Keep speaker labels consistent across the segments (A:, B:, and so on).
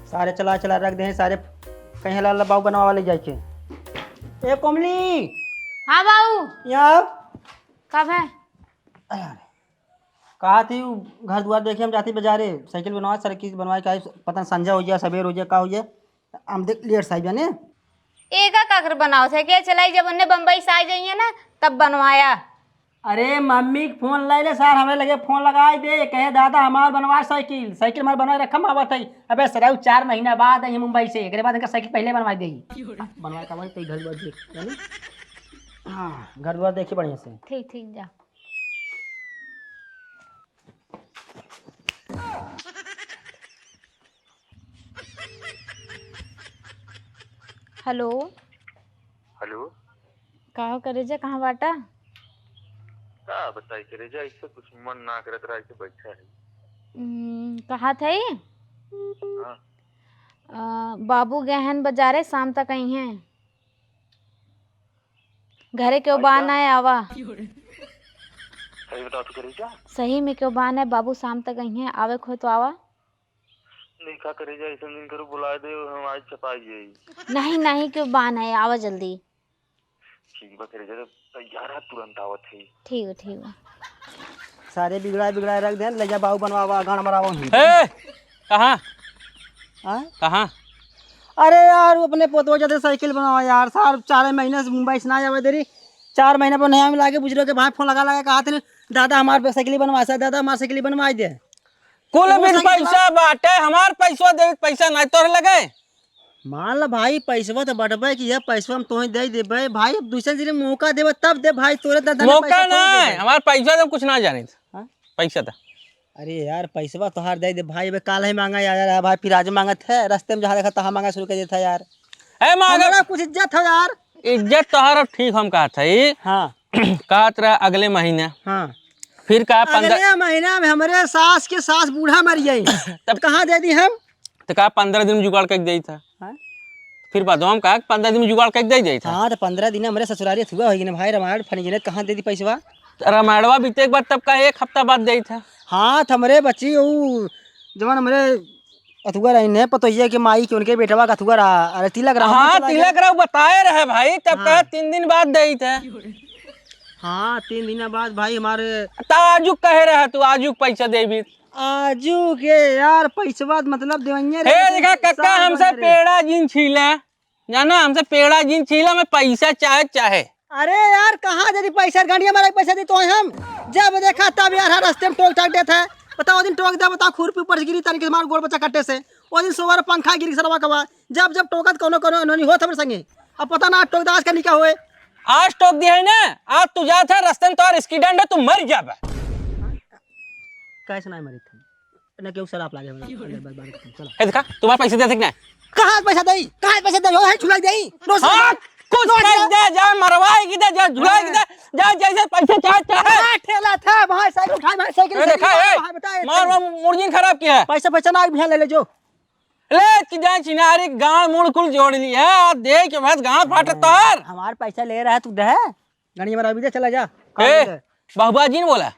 A: सारे चला चला रख दे सारे कहीं लाल बाबू बनवा ले जाए के। ए कोमली
B: हाँ बाबू।
A: यहाँ
B: कब है?
A: कहा थी घर द्वार देखे हम जाती बाजारे साइकिल बनवा साइकिल बनवा के पता संजय हो जाए सवेर हो जाए का हो जाए हम देख लेट साहिब जाने
B: एका काकर बनाओ थे क्या चलाई जब उन्हें बम्बई से आ जाइए ना तब बनवाया।
A: अरे मम्मी फोन ला ले सर हमें लगे फोन लगाई दे कहे दादा हमार बनवा साइकिल साइकिल हमारे बनवा रखम आवत है। अबे सर 4 महीना बाद आई मुंबई से एक बाद इनका साइकिल पहले बनवा देगी बनवा का भाई घर द्वार देख हाँ घर द्वार देखिए बढ़िया से।
B: ठीक ठीक जा। हेलो
C: हेलो
B: कहा करे जा कहाँ बाटा?
C: का बताई करे जा इससे कुछ मन ना करत रहा ऐसे बैठा है।
B: कहा थे
C: हाँ
B: बाबू गहन बाजारे शाम तक आई हैं घरे क्यों बान है आवा।
C: सही बताओ तो करे जा
B: सही में क्यों बान है बाबू शाम तक आई हैं आवे खो तो आवा।
C: लिखा करे जा ऐसे दिन करो बुला दे हम आज छपाई जाई।
B: नहीं नहीं क्यों बान है आवा जल्दी।
C: ठीक बा करे जा तैयार है तुरंत आवत है।
B: ठीक है
A: सारे बिगड़ा रख दे ले जा बाबू बनवा गाना मरावा
D: कहाँ
A: हाँ
D: कहाँ?
A: अरे यार अपने पोतवा जाते साइकिल बनवा यार सार 4 महीने से मुंबई से ना जावे देरी 4 महीने पर नया मिला के बुजुर्ग के भाई फोन लगा कहा थे दादा हमारे साइकिल बनवा सा दादा हमारी साइकिल बनवा दे।
D: कुल बिन पैसा बाटे हमार पैसा दे पैसा नहीं तोड़ लगे।
A: मान ला भाई पैसवा तो बढ़बे कि यह पैसवा हम तुम्हें दे देबे भाई अब दूसरे दिन मौका देबे तब दे भाई तोरे दादा ने
D: मौका
A: पैसा
D: ना
A: थोड़ी देबे।
D: हमार पैसा तो कुछ ना जाने
A: हाँ?
D: पैसा था।
A: अरे यार पैसवा तोहार दे दे भाई अबे काल ही मांगा यार भाई फिर आज मांगत है रास्ते में जहाँ देखा तहाँ मांगा शुरू कर देता यार
D: है मांगा
A: हमारा कुछ इज्जत है यार।
D: इज्जत तोहार ठीक हम कहा था
A: हाँ
D: कहत रहा अगले महीने
A: हाँ
D: फिर कहा 15
A: अगले महीना में हमारे सास के सास बूढ़ा मर गई तब कहाँ दे दी हम
D: तो कहा 15 दिन में जुगाड़ कर दी था।
A: हाँ?
D: फिर बाद हम कहा 15 दिन में जुगाड़ कर दी था।
A: हाँ तो 15 दिन हमारे ससुराली हुआ होगी ना भाई रामायण फनी कहाँ दे दी पैसवा।
D: रामायणवा बीते के बाद तब का 1 हफ्ता बाद दी था।
A: हाँ तो हमारे बच्ची वो जवान हमारे अथुआ रही पतोहिया के माई के उनके बेटवा का अथुआ रहा अरे तिलक रहा
D: हाँ तिलक रहा बताए रहे भाई तब कहा 3 दिन बाद दी था।
A: हाँ 3 दिन बाद भाई हमारे
D: तो आजुक कहे रहा तू आजुक पैसा दे भी
A: आजू के यार पैसवा मतलब देवैया
D: हे देखा कक्का हमसे पेड़ा जिन छीला जाना हमसे पेड़ा जिन छीला में पैसा चाहे।
A: अरे यार कहाँ दे दी पैसा गाड़िया मारा पैसा दी तो हम जब देखा तब यार रास्ते में टोक टाक देता है बताओ दिन टोक दे बताओ खुरपी ऊपर से गिरी तरीके से मार गोड़ बच्चा कट्टे से वो दिन सोवर पंखा गिरी सरवा कवा जब टोकत कोनो कोनो नहीं होत हमरे संगे अब पता ना टोक दास का क्या हुए
D: आज टोक दिया है ना आज तू जा था रास्ते में तो एक्सीडेंट है तू मर जाबे।
A: कैसे नहीं मरी थी ना क्यों शराब लागे चलो
D: हे देखा तुम्हारे पैसे दे सकना
A: कहाँ पैसा दई हो है छुला दई
D: हाँ कुछ पैसे दे जा मरवाएगी दे जा झुलाएगी दे जा जैसे पैसे चाहे
A: ठेला था भाई साइकिल उठाई भाई साइकिल
D: देखा है मार मुर्गी खराब किया है
A: पैसा ना भी ले जो
D: ले कि जाए चिनारी गांव मुड़ कुल जोड़ ली है और देख के बस गांव फाटे तोर
A: हमार पैसा ले रहा है तू दे गाड़ी में अभी चला जा
D: बाबूबा जी ने बोला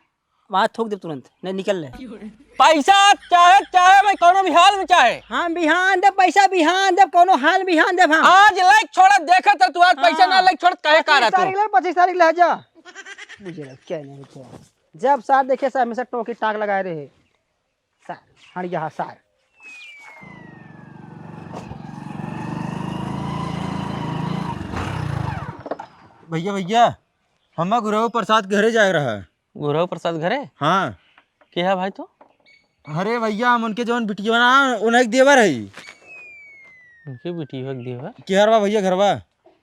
A: वहाँ थोक दे तुरंत नहीं निकल ले
D: पैसा चाहे मैं कोनो भी हाल में चाहे
A: हम बिहान दे पैसा बिहान दे कोनो हाल बिहान दे हम
D: आज लाइक छोड़ देखा तो तू आज पैसा ना लाइक छोड़ कहे का रहा तू
A: 25 तारीख ले जा मुझे क्या नहीं क्या जब सार देखे सार हमेशा टोकी टाक लगाए रहे सार हड़िया सार
E: भैया हम गुरु प्रसाद घरे जा रहा है।
D: गुरु प्रसाद घरे
E: हाँ
D: क्या है भाई तो
E: अरे भैया हम उनके जवन बिटिया ना उन्हें देवर है
D: उनकी बेटी हो देवा
E: क्या बा भैया घरवा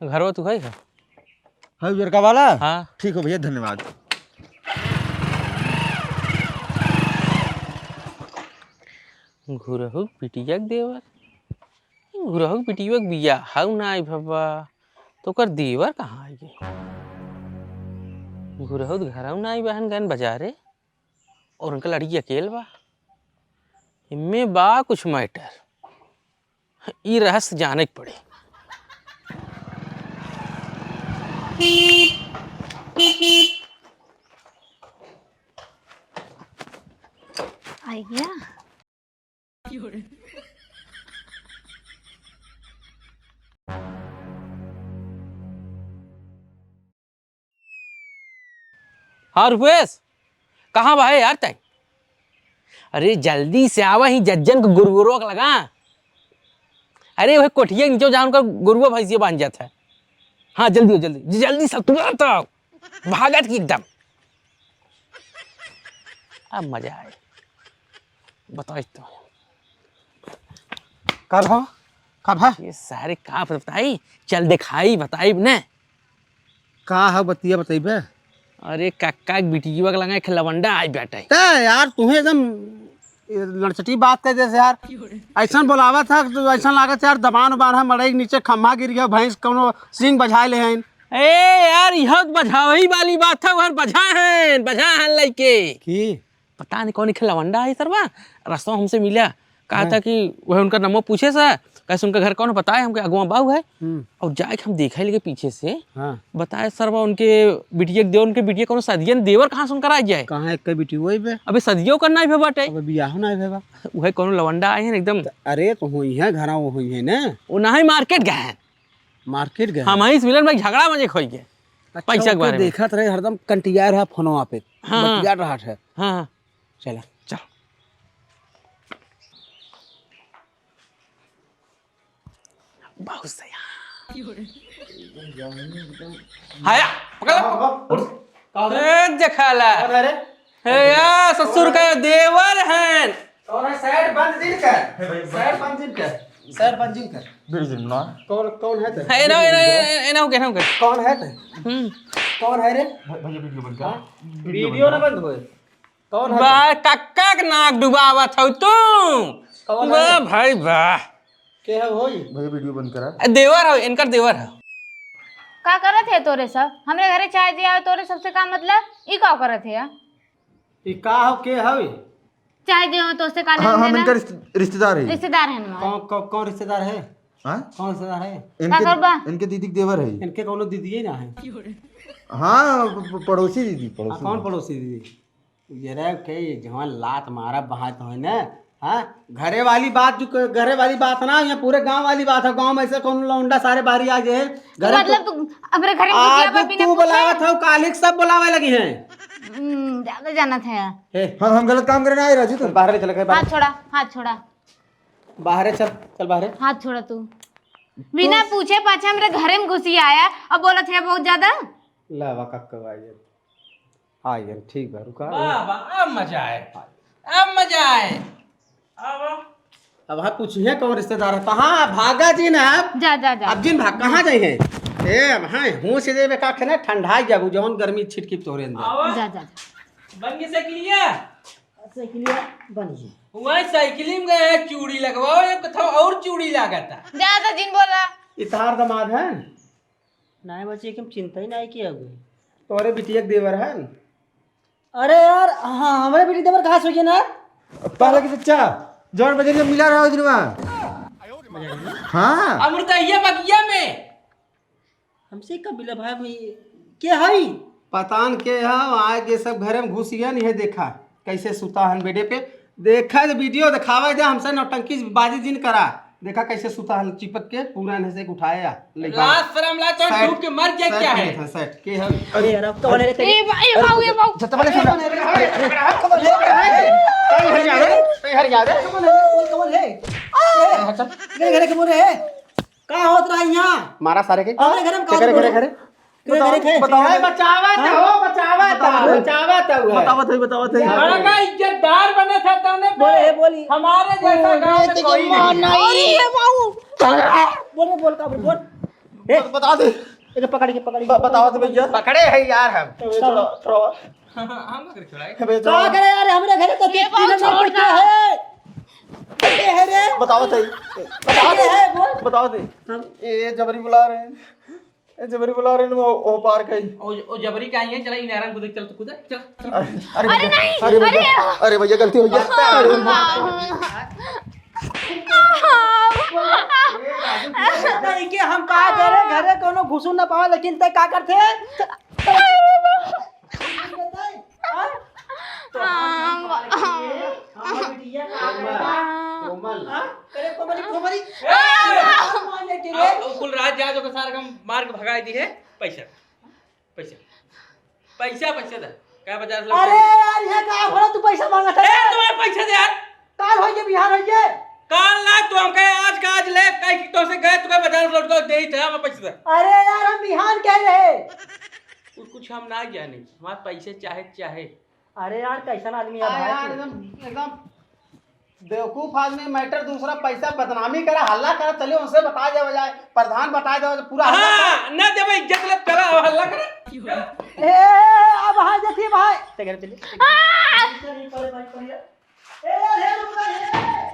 D: घरवा तू है
E: उजरका वाला
D: हाँ
E: ठीक हो भैया धन्यवाद।
D: घुरहु पिटिया देवर घुरहु पिटिया बिया हाउ ना आई बाबा तो कर देवर कहाँ आई गई घुरहु घरऊ ना आई बहन गन बाजारे और उनका लड़की अकेल बा इनमें बा कुछ मैटर ई रहस्य जाने के पड़े।
B: आई गया
D: हाँ रुपेश, कहाँ बा है यार तय? अरे जल्दी से आवा ही जज्जन को गुरुगुरुआ का लगा। अरे वह कोठिया नीचे जान कर गुरुआ भैंसिया बांध जाता है। हाँ जल्दी हो, जल्दी जल्दी सब तुरंत भागत की एकदम। अब मजा आए, बताओ तो
A: कब है
D: ये सारे कहाँ पर बताई, चल दिखाई बताई ने।
A: का है बतिया बताइबे।
D: अरे काका बिटिया के लगा लवंडा आई बैठा
A: ते यार तुम्हें एकदम लड़चटी बात कर जैसे यार ऐसा बोलावा था तो ऐसा लागत यार दबान उबान है मड़ई के नीचे खम्मा गिर गया भैंस कोनो सिंग बजाए ले हैं।
D: ए यार यह बजावही वाली बात था, वह बजा है लइके
A: की
D: पता नहीं कौन लवंडा आई सरवा। रास्ता हमसे मिला, कहा था कि वह उनका नंबर पूछे सर, कैसे उनका घर कौन बताए हमके अगवा बाबू है। और जाके हम देखा लगे पीछे से,
A: हाँ
D: बताए सरवा उनके बिटिया के देवर, उनके बिटिया कौन सदियन देवर कहाँ सुनकर आ जाए।
A: कहाँ एक बेटी वही बे
D: अबे सदियों करना ही बाटे,
A: अब बियाह ना है
D: वह कौन लवंडा आए हैं एकदम।
A: अरे तो हुई है घर वो हुई है ना
D: वो ना ही मार्केट गए हैं,
A: मार्केट गए
D: हम ही मिलन में झगड़ा मजे खोई गए पैसा के बारे में।
A: देखत रहे हरदम कंटिया रहा फोनवा पे
D: हाँ।
A: बतिया रहा है।
D: हाँ
A: चला
D: चल बहुत सही। हाया पकड़ जखाला हे यार ससुर का देवर हैं।
A: कौन है सैड बंद दिन कर सैड बंद दिन कर सैड बंद दिन कर कौन कौन है ते
D: है ना के
A: कौन है ते कौन है रे वीडियो ना बंद होए कौन है
D: बा कक्का के नाक डुबावत हो तू।
A: कौन
D: वाह
A: है
D: भाई वाह,
A: के है होई
D: देवर हो, इनकर देवर हो।
B: का करत है तोरे सब? हमरे घरे चाय दिया तोरे सबसे का मतलब? ई का करत है यार?
A: ई का हो के हवे
B: चाय दिया तो उससे का लेना
E: हम
B: देना?
E: इनका रिश्तेदार है।
B: रिश्तेदार है हमारे।
A: कौन रिश्तेदार है
E: हाँ?
A: कौन रिश्तेदार है
B: का करबा?
E: इनके दीदी के देवर है।
A: इनके कौनो दीदी ना है
E: हाँ पड़ोसी दीदी
A: कौन पड़ोसी दीदी ये रे के जवान लात मारा बहा तो है ना। हाँ घरे वाली बात जो घरे वाली बात ना यहाँ पूरे गांव वाली बात है। गांव में ऐसे कौन लौंडा सारे बाहरी आ गए
B: तो मतलब तू अपने घरे में
A: आज
B: बिटिया बिना
A: तू बुलावा था कालिक सब बुलावे लगी हैं।
B: ज्यादा जाना था यार।
E: हम गलत काम करने आए राजू तुम।
A: बाहर चल गए
B: हाथ छोड़ा, हाथ छोड़ा,
A: बाहर चल चल बाहर
B: हाथ छोड़ा। तू बिना पूछे पाछे मेरे घरे में घुसी आया और बोला थे बहुत ज्यादा।
A: लावा कक्का आइए ठीक है रुका
D: वाह अब मजा आए, अब मजा आए।
A: अब हाँ पूछिए कौन रिश्तेदार है कहाँ भागा जी ना आप
B: जा जा जा।
A: अब जिन भाग कहाँ जाइए ए हाँ हूँ से देवे का ना ठंडा जाबू जवन गर्मी छिटकी तोरे अंदर
B: जा जा।
D: बन गई साइकिलिया,
A: साइकिलिया बन गई
D: वही साइकिलिंग में गए चूड़ी लगवाओ, एक था और चूड़ी लागता।
B: ज्यादा जिन बोला।
A: इतार दमाद है
F: नहीं बच्चे की हम चिंता ही नहीं किया हुए।
A: तोरे बिटिया के देवर है
F: अरे यार हाँ हमारे बेटी देवर कहाँ सोचिए ना
E: पहले की सच्चा जौन बजे में मिला रहा दिन हाँ
D: अमृतैया बगिया में
F: हमसे कब मिला भाई भाई क्या है
A: पतान के है आए के सब घरे में घुसिया नहीं है देखा कैसे सुता है बेडे पे देखा तो वीडियो दिखावा दे हमसे नौटंकी बाजी जिन करा देखा कैसे सुता है चिपक के पूरा ने से उठाया
D: लाश शर्म ला तो डूब के मर गया क्या है।
A: सेट के है
F: अरे यार अब कौन है रे
B: ए बाऊ ये बाऊ।
F: कौन है मेरे घरे कौन है कहाँ होत रहा यहाँ
A: मारा सारे के
F: हमारे घरे में
A: घरे घरे घरे
F: बताओ
A: बचावा
F: बताओ
D: बड़ा का इज्जतदार बने थे तने
F: बोले बोली
D: हमारे जैसा गांव में कोई नहीं।
F: बोल का बोल
A: बता दे
F: इधर पकड़ के
A: बताओ तो भैया पकड़े है यार हम
D: हम कर छुड़ाए
F: क्या करे यार हमारे घरे तो
B: ये बाऊ छोड़ ना।
F: क्या है रे
A: बताओ सही
F: है बोल
A: बताओ दे ये जबरी बुला रहे हैं ये जबरी बुला रहे हैं वो पार कहीं
D: ओ जबरी का आई है, चला इनारन कूद चल तो कूद चल।
B: अरे नहीं
E: अरे भैया गलती हो गया।
F: नहीं कि हम कहा करे घरे कोनो घुसू ना पावे लेकिन ते का करथे
D: कुल रात जा जो के सार हम मार के भगाई दी है। पैसा पैसा पैसा पैसा दे क्या बाजार से
F: अरे यार ये का भला तू पैसा मांगा था
D: ए तुम्हारे पैसे दे यार
F: काल होइए बिहार होइए
D: काल ना तू हम कहे आज का आज ले कहीं तो से गए तो बाजार से लौट के दे ही थे हम पैसे दे
F: अरे यार हम बिहान कह रहे
D: कुछ हम ना जाने हमारे पैसे चाहे चाहे
A: अरे यार कैसा आदमी है
F: यार
A: भाई
F: एकदम एकदम बेवकूफ आदमी मैटर दूसरा पैसा बदनामी करा हल्ला करा चलिए उनसे बता दे बजाय प्रधान बता दे पूरा
D: हां ना दे भाई इज्जत ले चला हल्ला करे
F: ए अब हां देखिए भाई
A: ते घर चलिए
F: ए यार रुक